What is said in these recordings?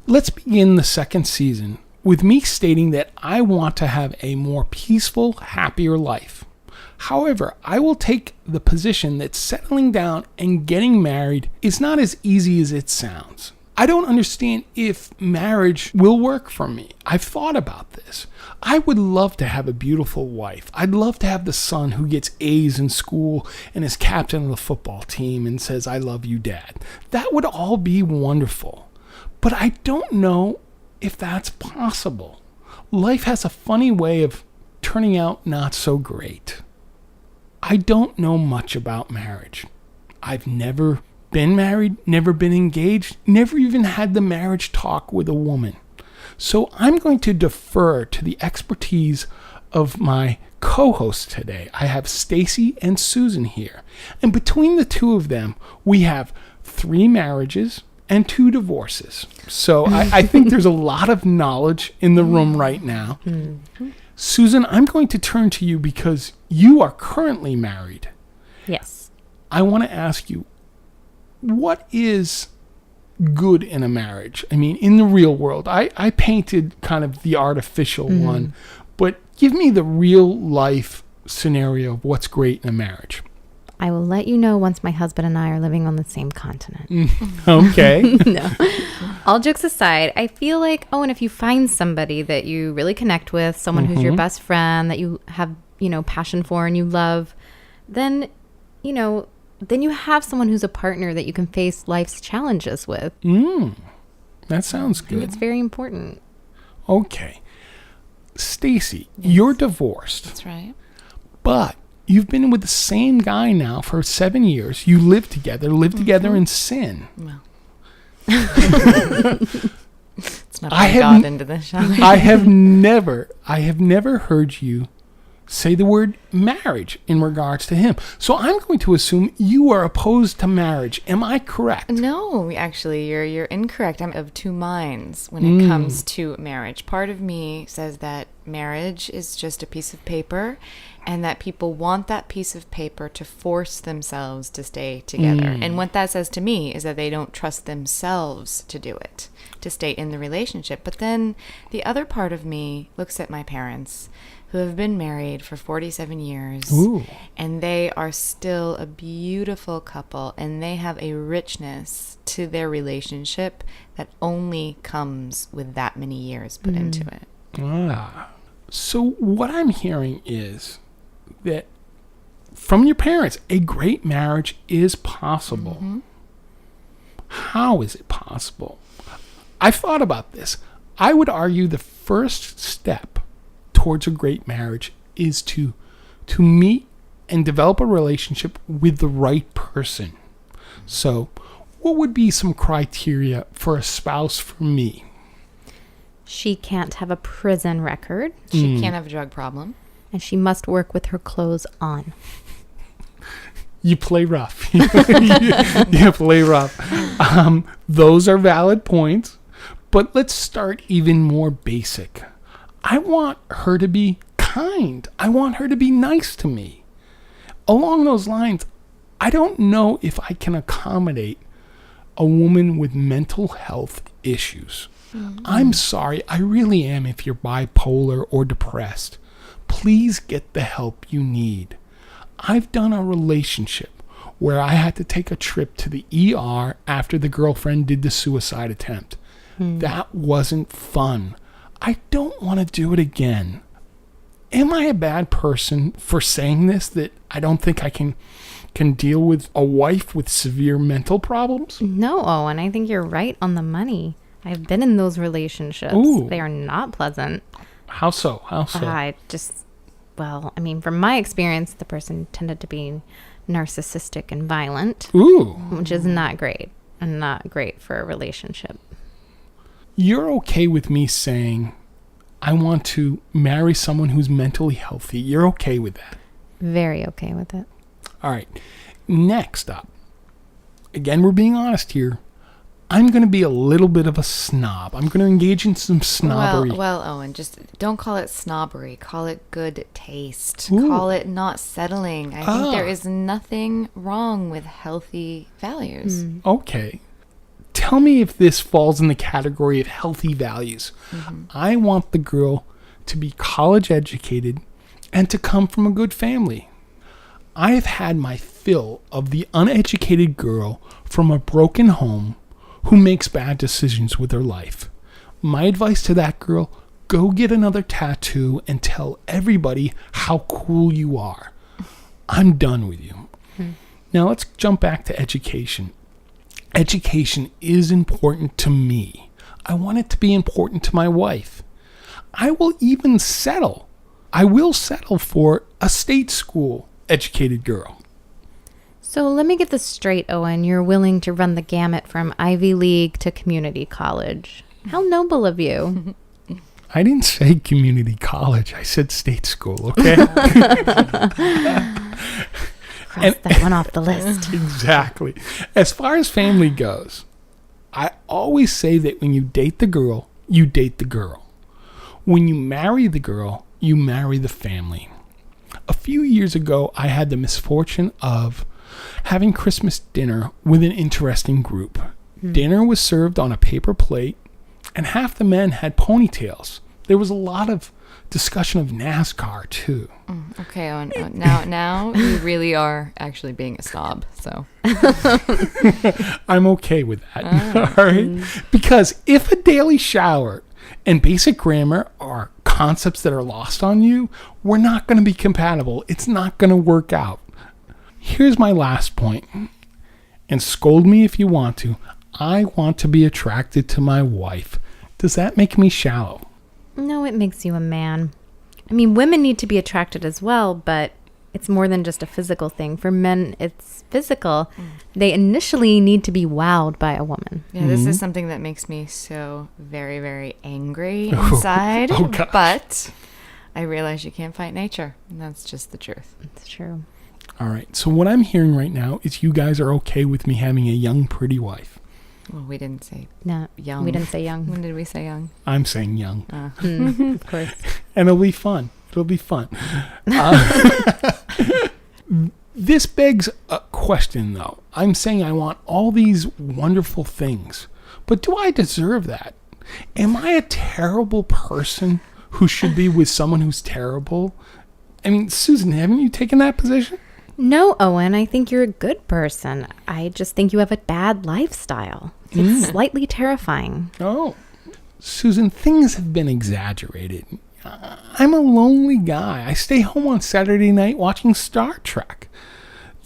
Let's begin the second season with me stating that I want to have a more peaceful, happier life. However, I will take the position that settling down and getting married is not as easy as it sounds. I don't understand if marriage will work for me. I've thought about this. I would love to have a beautiful wife. I'd love to have the son who gets A's in school and is captain of the football team and says, "I love you, Dad." That would all be wonderful. But I don't know if that's possible. Life has a funny way of turning out not so great. I don't know much about marriage. I've never been married, never been engaged, never even had the marriage talk with a woman. So I'm going to defer to the expertise of my co-hosts today. I have Stacy and Susan here. And between the two of them, we have 3 marriages and 2 divorces. So I think there's a lot of knowledge in the room right now. Mm-hmm. Susan, I'm going to turn to you because you are currently married. Yes. I want to ask you, what is good in a marriage? I mean, in the real world, I painted kind of the artificial one, but give me the real life scenario of what's great in a marriage. I will let you know once my husband and I are living on the same continent. Okay. No. All jokes aside, I feel like, and if you find somebody that you really connect with, someone who's your best friend that you have, passion for and you love, then you have someone who's a partner that you can face life's challenges with. That sounds good. It's very important. Okay. Stacy, you're divorced. That's right. But you've been with the same guy now for 7 years. You live together in sin. No. It's not bringing God into this, shall we? I have never heard you say the word marriage in regards to him. So I'm going to assume you are opposed to marriage. Am I correct? No, actually, you're incorrect. I'm of 2 minds when it comes to marriage. Part of me says that marriage is just a piece of paper and that people want that piece of paper to force themselves to stay together. And what that says to me is that they don't trust themselves to do it, to stay in the relationship. But then the other part of me looks at my parents, who have been married for 47 years. Ooh. And they are still a beautiful couple, and they have a richness to their relationship that only comes with that many years put into it. So what I'm hearing is that from your parents, a great marriage is possible. How is it possible? I've thought about this. I would argue the first step towards a great marriage is to meet and develop a relationship with the right person. So what would be some criteria for a spouse for me? She can't have a prison record. She can't have a drug problem. And she must work with her clothes on. You play rough. You play rough. Those are valid points. But let's start even more basic. I want her to be kind. I want her to be nice to me. Along those lines, I don't know if I can accommodate a woman with mental health issues. I'm sorry, I really am if you're bipolar or depressed. Please get the help you need. I've done a relationship where I had to take a trip to the ER after the girlfriend did the suicide attempt. That wasn't fun. I don't want to do it again. Am I a bad person for saying this, that I don't think I can deal with a wife with severe mental problems? No, Owen, I think you're right on the money. I've been in those relationships. Ooh. They are not pleasant. How so? How so? From my experience, the person tended to be narcissistic and violent. Ooh. Which is not great, and not great for a relationship. You're okay with me saying I want to marry someone who's mentally healthy. You're okay with that? Very okay with it. All right. Next up, again, we're being honest here. I'm going to be a little bit of a snob. I'm going to engage in some snobbery. Well, Owen, just don't call it snobbery. Call it good taste. Ooh. Call it not settling. I think there is nothing wrong with healthy values. Okay. tell me if this falls in the category of healthy values. I want the girl to be college educated and to come from a good family. I have had my fill of the uneducated girl from a broken home who makes bad decisions with her life. My advice to that girl, go get another tattoo and tell everybody how cool you are. I'm done with you. Now let's jump back to education. Education is important to me. I want it to be important to my wife. I will settle for a state school educated girl. So let me get this straight, Owen. You're willing to run the gamut from Ivy League to community college. How noble of you. I didn't say community college. I said state school, okay? Cross that one off the list. Exactly. As far as family goes, I always say that when you date the girl, you date the girl. When you marry the girl, you marry the family. A few years ago, I had the misfortune of having Christmas dinner with an interesting group. Dinner was served on a paper plate, and half the men had ponytails. There was a lot of discussion of NASCAR, too. Okay, Owen. Now you really are actually being a snob. So I'm okay with that. All right? Because if a daily shower and basic grammar are concepts that are lost on you, we're not going to be compatible. It's not going to work out. Here's my last point, and scold me if you want to. I want to be attracted to my wife. Does that make me shallow? No, it makes you a man. I mean, women need to be attracted as well, but it's more than just a physical thing. For men, it's physical. They initially need to be wowed by a woman. yeah, this is something that makes me so very, very angry inside. Oh, gosh. But I realize you can't fight nature, and that's just the truth. It's true. All right, so what I'm hearing right now is you guys are okay with me having a young, pretty wife. Well, we didn't say No, young. we didn't say young. When did we say young? I'm saying young. Of course. And it'll be fun. It'll be fun. This begs a question, though. I'm saying I want all these wonderful things, but do I deserve that? Am I a terrible person who should be with someone who's terrible? I mean, Susan, haven't you taken that position? No, Owen, I think you're a good person. I just think you have a bad lifestyle. It's slightly terrifying. Oh, Susan, things have been exaggerated. I'm a lonely guy. I stay home on Saturday night watching Star Trek.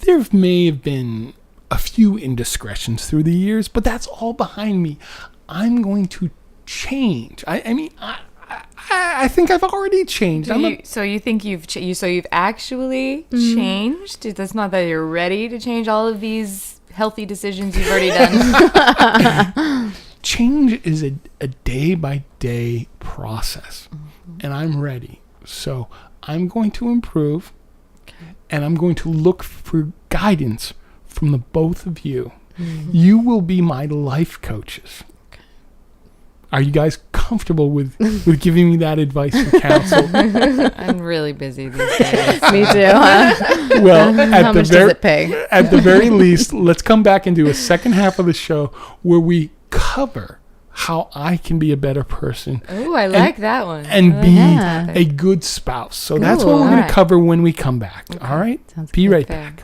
There may have been a few indiscretions through the years, but that's all behind me. I'm going to change. I think I've already changed. So you think you've actually changed? That's not that you're ready to change all of these healthy decisions you've already done. Change is a day-by-day process, and I'm ready. So I'm going to improve, and I'm going to look for guidance from the both of you. You will be my life coaches. Are you guys comfortable with giving me that advice and counsel? I'm really busy these days. Me too, huh? Well, How much does it pay? At the very least, let's come back and do a second half of the show where we cover how I can be a better person. Oh, I like that one. And be yeah. a good spouse. So that's what Cool. we're going to Alright. cover when we come back. All right? Sounds Be good. right Fair. back.